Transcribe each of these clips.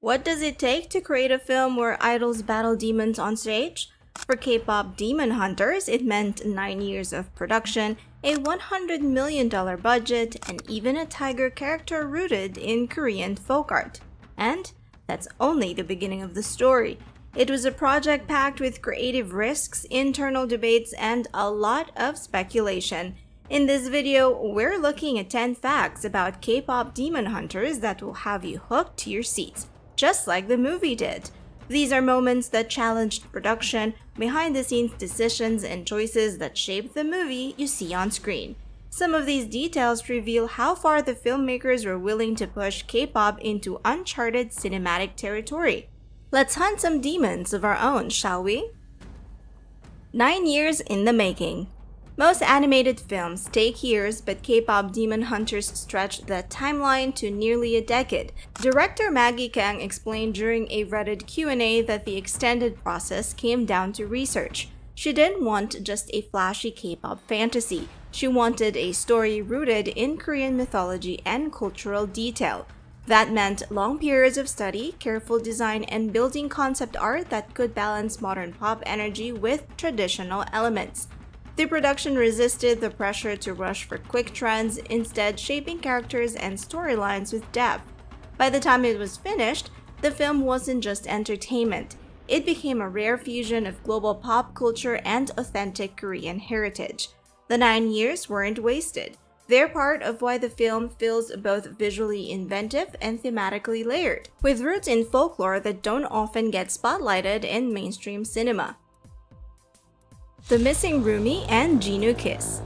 What does it take to create a film where idols battle demons on stage? For Kpop Demon Hunters, it meant 9 years of production, a $100 million budget, and even a tiger character rooted in Korean folk art. And that's only the beginning of the story. It was a project packed with creative risks, internal debates, and a lot of speculation. In this video, we're looking at 10 facts about Kpop Demon Hunters that will have you hooked to your seats, just like the movie did. These are moments that challenged production, behind-the-scenes decisions, and choices that shaped the movie you see on screen. Some of these details reveal how far the filmmakers were willing to push K-pop into uncharted cinematic territory. Let's hunt some demons of our own, shall we? 9 years in the making. Most animated films take years, but Kpop Demon Hunters stretched that timeline to nearly a decade. Director Maggie Kang explained during a Reddit Q&A that the extended process came down to research. She didn't want just a flashy K-pop fantasy. She wanted a story rooted in Korean mythology and cultural detail. That meant long periods of study, careful design, and building concept art that could balance modern pop energy with traditional elements. The production resisted the pressure to rush for quick trends, instead shaping characters and storylines with depth. By the time it was finished, the film wasn't just entertainment. It became a rare fusion of global pop culture and authentic Korean heritage. The 9 years weren't wasted. They're part of why the film feels both visually inventive and thematically layered, with roots in folklore that don't often get spotlighted in mainstream cinema. The missing Rumi and Jinu kiss.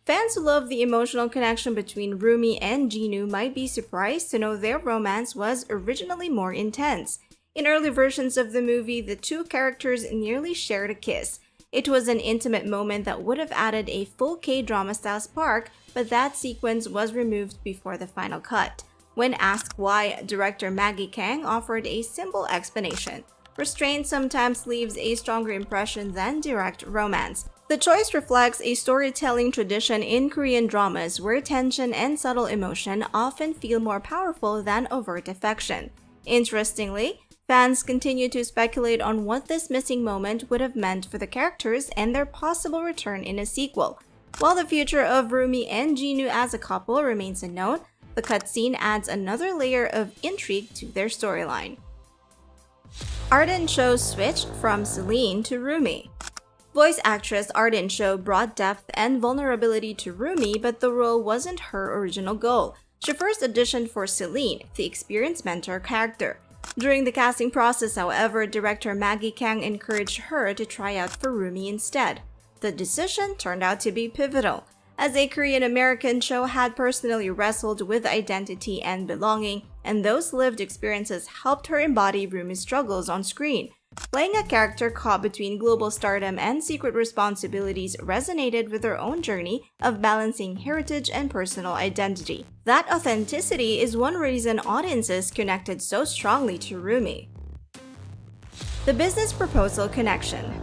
Fans who love the emotional connection between Rumi and Jinu might be surprised to know their romance was originally more intense. In early versions of the movie, the two characters nearly shared a kiss. It was an intimate moment that would have added a full K-drama style spark, but that sequence was removed before the final cut. When asked why, director Maggie Kang offered a simple explanation. Restraint sometimes leaves a stronger impression than direct romance. The choice reflects a storytelling tradition in Korean dramas where tension and subtle emotion often feel more powerful than overt affection. Interestingly, fans continue to speculate on what this missing moment would have meant for the characters and their possible return in a sequel. While the future of Rumi and Jinu as a couple remains unknown, the cutscene adds another layer of intrigue to their storyline. Arden Cho's switch from Celine to Rumi. Voice actress Arden Cho brought depth and vulnerability to Rumi, but the role wasn't her original goal. She first auditioned for Celine, the experienced mentor character. During the casting process, however, director Maggie Kang encouraged her to try out for Rumi instead. The decision turned out to be pivotal. As a Korean-American, Cho had personally wrestled with identity and belonging, and those lived experiences helped her embody Rumi's struggles on screen. Playing a character caught between global stardom and secret responsibilities resonated with her own journey of balancing heritage and personal identity. That authenticity is one reason audiences connected so strongly to Rumi. The business proposal connection.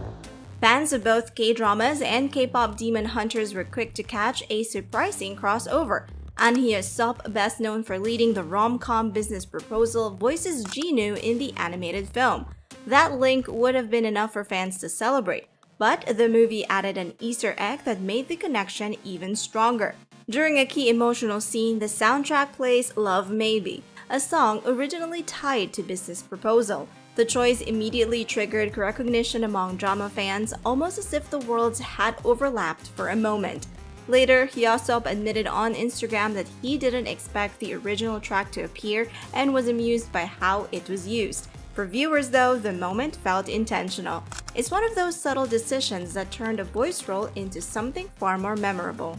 Fans of both K-dramas and Kpop Demon Hunters were quick to catch a surprising crossover. An Hye-sop, best known for leading the rom-com business proposal, voices Jinu in the animated film. That link would have been enough for fans to celebrate, but the movie added an Easter egg that made the connection even stronger. During a key emotional scene, the soundtrack plays Love Maybe, a song originally tied to business proposal. The choice immediately triggered recognition among drama fans, almost as if the worlds had overlapped for a moment. Later, Hye-sop admitted on Instagram that he didn't expect the original track to appear and was amused by how it was used. For viewers, though, the moment felt intentional. It's one of those subtle decisions that turned a voice role into something far more memorable.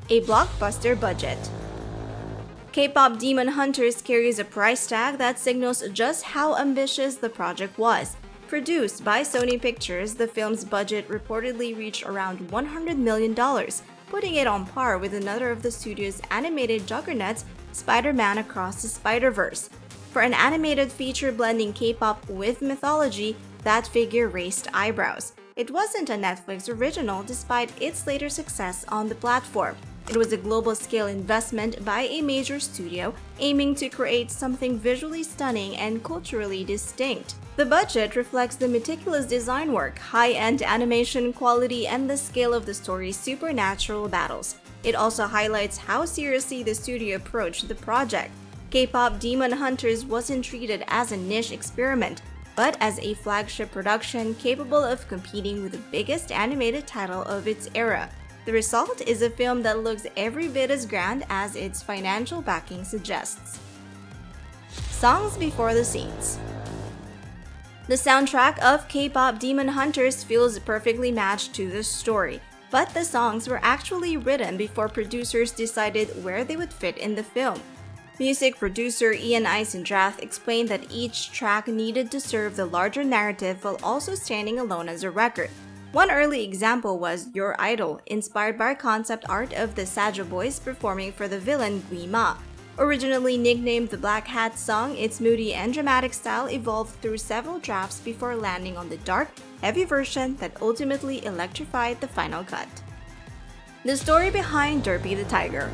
A blockbuster budget. Kpop Demon Hunters carries a price tag that signals just how ambitious the project was. Produced by Sony Pictures, the film's budget reportedly reached around $100 million, putting it on par with another of the studio's animated juggernauts, Spider-Man Across the Spider-Verse. For an animated feature blending K-pop with mythology, that figure raised eyebrows. It wasn't a Netflix original despite its later success on the platform. It was a global-scale investment by a major studio aiming to create something visually stunning and culturally distinct. The budget reflects the meticulous design work, high-end animation quality, and the scale of the story's supernatural battles. It also highlights how seriously the studio approached the project. Kpop Demon Hunters wasn't treated as a niche experiment, but as a flagship production capable of competing with the biggest animated title of its era. The result is a film that looks every bit as grand as its financial backing suggests. Songs before the scenes. The soundtrack of Kpop Demon Hunters feels perfectly matched to the story, but the songs were actually written before producers decided where they would fit in the film. Music producer Ian Eisendrath explained that each track needed to serve the larger narrative while also standing alone as a record. One early example was Your Idol, inspired by concept art of the Saja Boys performing for the villain Gui Ma. Originally nicknamed the Black Hat song, its moody and dramatic style evolved through several drafts before landing on the dark, heavy version that ultimately electrified the final cut. The story behind Derpy the Tiger.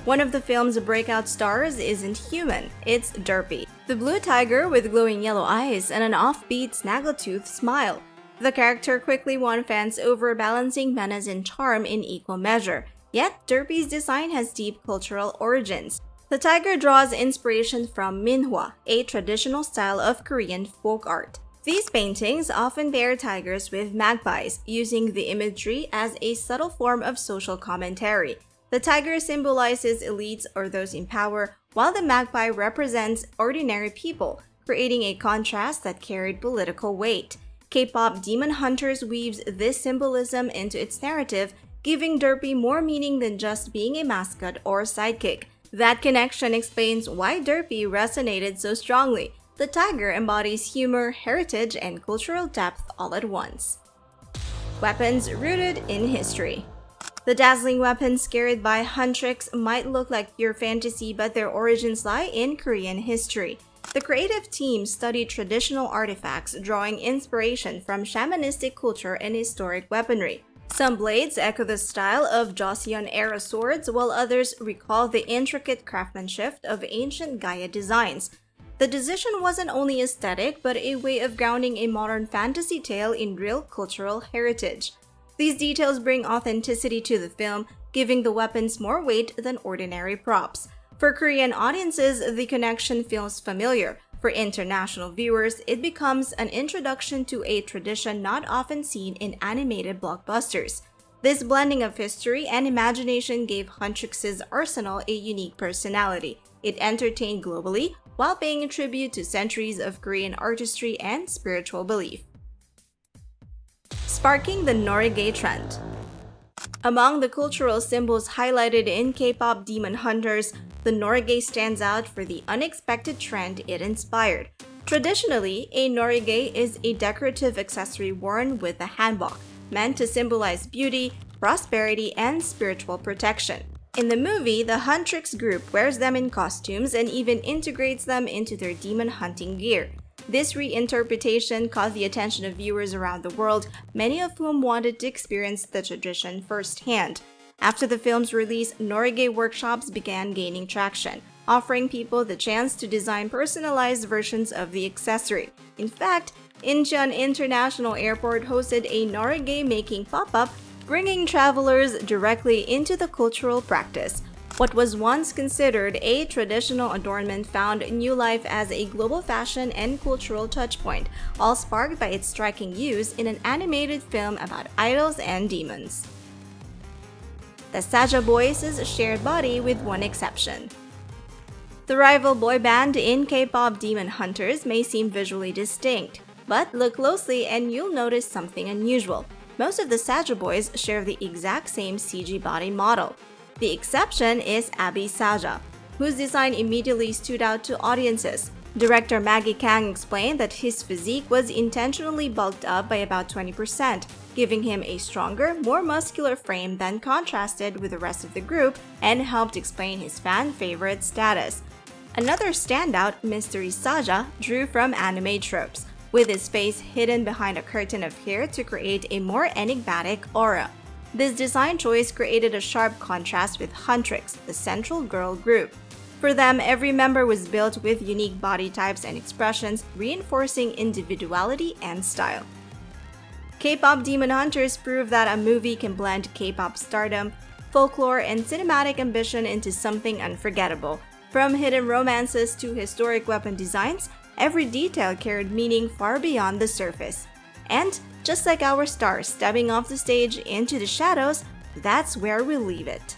One of the film's breakout stars isn't human, it's Derpy, the blue tiger with glowing yellow eyes and an offbeat snaggletooth smile. The character quickly won fans over, balancing menace and charm in equal measure. Yet, Derpy's design has deep cultural origins. The tiger draws inspiration from minhwa, a traditional style of Korean folk art. These paintings often bear tigers with magpies, using the imagery as a subtle form of social commentary. The tiger symbolizes elites or those in power, while the magpie represents ordinary people, creating a contrast that carried political weight. Kpop Demon Hunters weaves this symbolism into its narrative, giving Derpy more meaning than just being a mascot or sidekick. That connection explains why Derpy resonated so strongly. The tiger embodies humor, heritage, and cultural depth all at once. Weapons rooted in history. The dazzling weapons carried by huntrix might look like pure fantasy, but their origins lie in Korean history. The creative team studied traditional artifacts, drawing inspiration from shamanistic culture and historic weaponry. Some blades echo the style of Joseon-era swords, while others recall the intricate craftsmanship of ancient Gaia designs. The decision wasn't only aesthetic, but a way of grounding a modern fantasy tale in real cultural heritage. These details bring authenticity to the film, giving the weapons more weight than ordinary props. For Korean audiences, the connection feels familiar. For international viewers, it becomes an introduction to a tradition not often seen in animated blockbusters. This blending of history and imagination gave Huntrix's arsenal a unique personality. It entertained globally while paying tribute to centuries of Korean artistry and spiritual belief. Sparking the Norige trend. Among the cultural symbols highlighted in Kpop Demon Hunters, the norige stands out for the unexpected trend it inspired. Traditionally, a norige is a decorative accessory worn with a hanbok, meant to symbolize beauty, prosperity, and spiritual protection. In the movie, the huntrix group wears them in costumes and even integrates them into their demon hunting gear. This reinterpretation caught the attention of viewers around the world, many of whom wanted to experience the tradition firsthand. After the film's release, norige workshops began gaining traction, offering people the chance to design personalized versions of the accessory. In fact, Incheon International Airport hosted a norige making pop-up, bringing travelers directly into the cultural practice. What was once considered a traditional adornment found new life as a global fashion and cultural touchpoint, all sparked by its striking use in an animated film about idols and demons. The Saja Boys' shared body with one exception. The rival boy band in Kpop Demon Hunters may seem visually distinct, but look closely and you'll notice something unusual. Most of the Saja Boys share the exact same CG body model. The exception is Abby Saja, whose design immediately stood out to audiences. Director Maggie Kang explained that his physique was intentionally bulked up by about 20%, giving him a stronger, more muscular frame than contrasted with the rest of the group, and helped explain his fan favorite status. Another standout, Mystery Saja, drew from anime tropes, with his face hidden behind a curtain of hair to create a more enigmatic aura. This design choice created a sharp contrast with Huntrix, the central girl group. For them, every member was built with unique body types and expressions, reinforcing individuality and style. Kpop Demon Hunters proved that a movie can blend K-pop stardom, folklore, and cinematic ambition into something unforgettable. From hidden romances to historic weapon designs, every detail carried meaning far beyond the surface. And just like our stars stepping off the stage into the shadows, that's where we leave it.